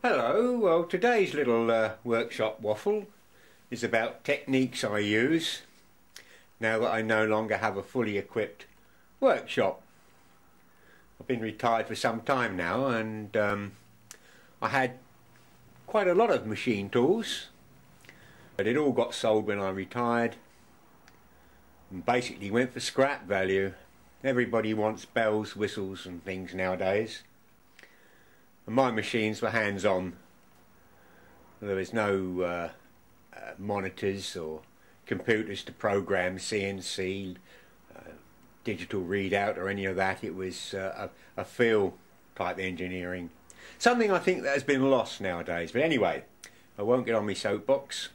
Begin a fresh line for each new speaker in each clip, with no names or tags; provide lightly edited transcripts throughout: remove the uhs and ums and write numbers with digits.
Hello, well today's little workshop waffle is about techniques I use now that I no longer have a fully equipped workshop. I've been retired for some time now, and I had quite a lot of machine tools, but it all got sold when I retired and basically went for scrap value. Everybody wants bells, whistles and things nowadays. And my machines were hands-on. There was no monitors or computers to program CNC, digital readout or any of that. It was a feel type engineering. Something I think that has been lost nowadays. But anyway, I won't get on my soapbox.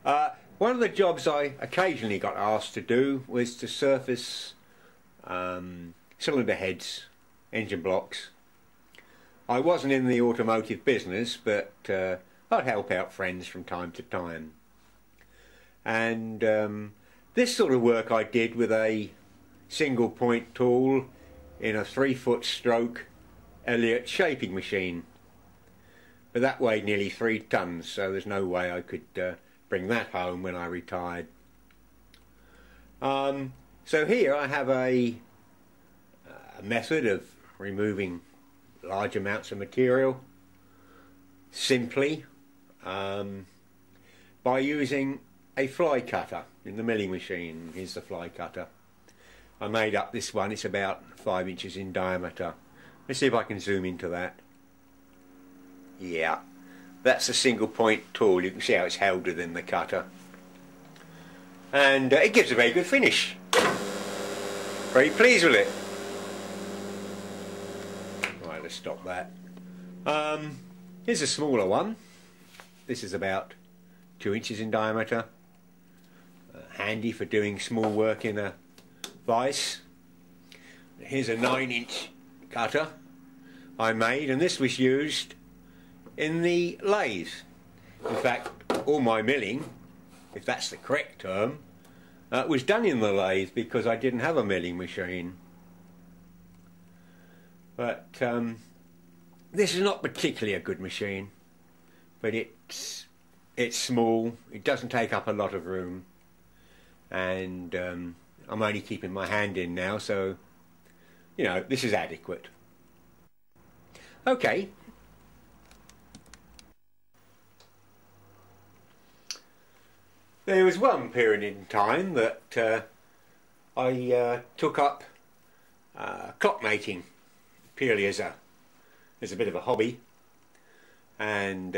One of the jobs I occasionally got asked to do was to surface cylinder heads, engine blocks. I wasn't in the automotive business, but I'd help out friends from time to time. And this sort of work I did with a single point tool in a 3-foot stroke Elliott shaping machine. But that weighed nearly 3 tons, so there's no way I could bring that home when I retired. So here I have a method of removing large amounts of material simply by using a fly cutter in the milling machine. Here's the fly cutter. I made up this one. It's about 5 inches in diameter. Let's see if I can zoom into that. Yeah, that's a single point tool. You can see how it's held within the cutter, and it gives a very good finish. Very pleased with it. Right, let's stop that. Here's a smaller one. This is about 2 inches in diameter. Handy for doing small work in a vise. Here's a 9-inch cutter I made, and this was used in the lathe. In fact, all my milling, if that's the correct term, was done in the lathe because I didn't have a milling machine. But this is not particularly a good machine, but it's small, it doesn't take up a lot of room, and I'm only keeping my hand in now, so you know, this is adequate. Okay. There was one period in time that I took up clock making purely as a bit of a hobby, and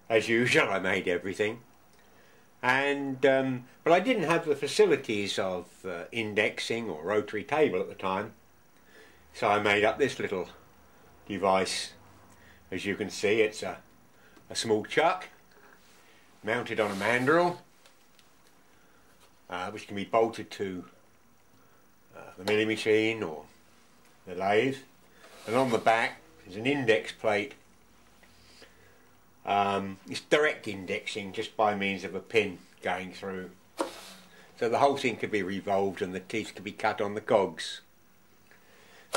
as usual I made everything, and but I didn't have the facilities of indexing or rotary table at the time, so I made up this little device. As you can see, it's a small chuck mounted on a mandrel, which can be bolted to the milling machine or the lathe, and on the back is an index plate. It's direct indexing just by means of a pin going through, so the whole thing could be revolved and the teeth could be cut on the cogs.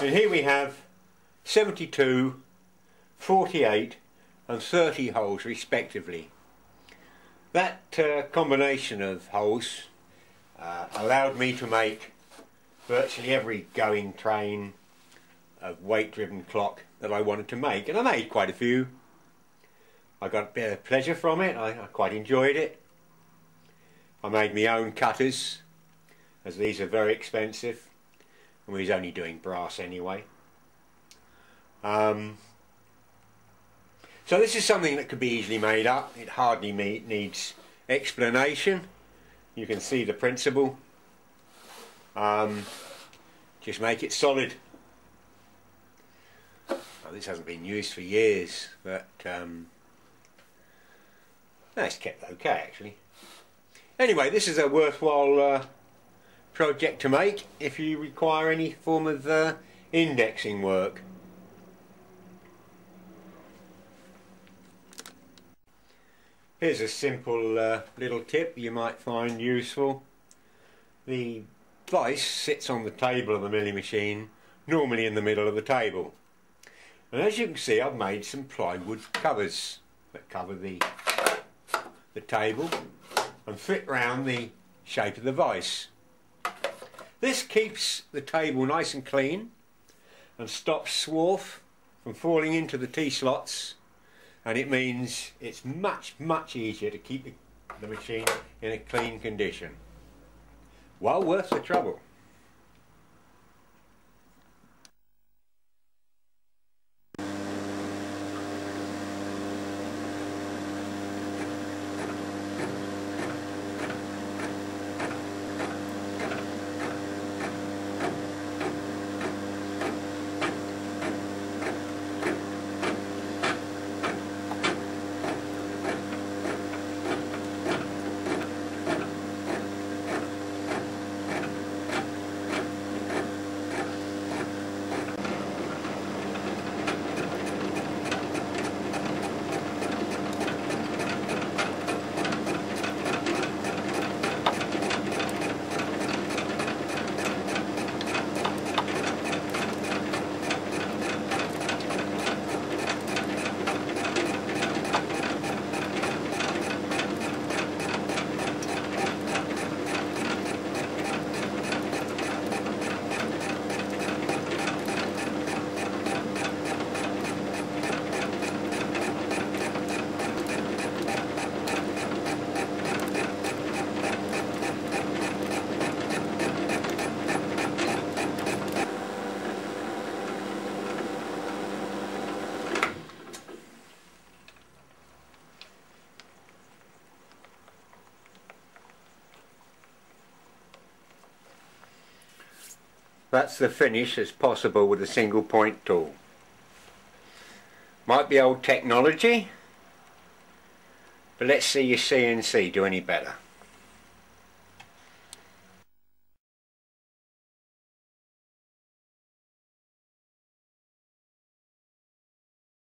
And here we have 72, 48 and 30 holes respectively. That combination of holes allowed me to make virtually every going train of weight driven clock that I wanted to make, and I made quite a few. I got a bit of pleasure from it. I quite enjoyed it. I made my own cutters, as these are very expensive, and we was only doing brass anyway. So this is something that could be easily made up. It hardly needs explanation. You can see the principle. Just make it solid. Well, this hasn't been used for years, but it's kept okay actually. Anyway, this is a worthwhile project to make if you require any form of indexing work. Here's a simple little tip you might find useful. The vise sits on the table of the milling machine, normally in the middle of the table. And as you can see, I've made some plywood covers that cover the table and fit round the shape of the vise. This keeps the table nice and clean and stops swarf from falling into the T-slots, and it means it's much easier to keep the machine in a clean condition. Well worth the trouble. That's the finish as possible with a single point tool. Might be old technology, but let's see your CNC do any better.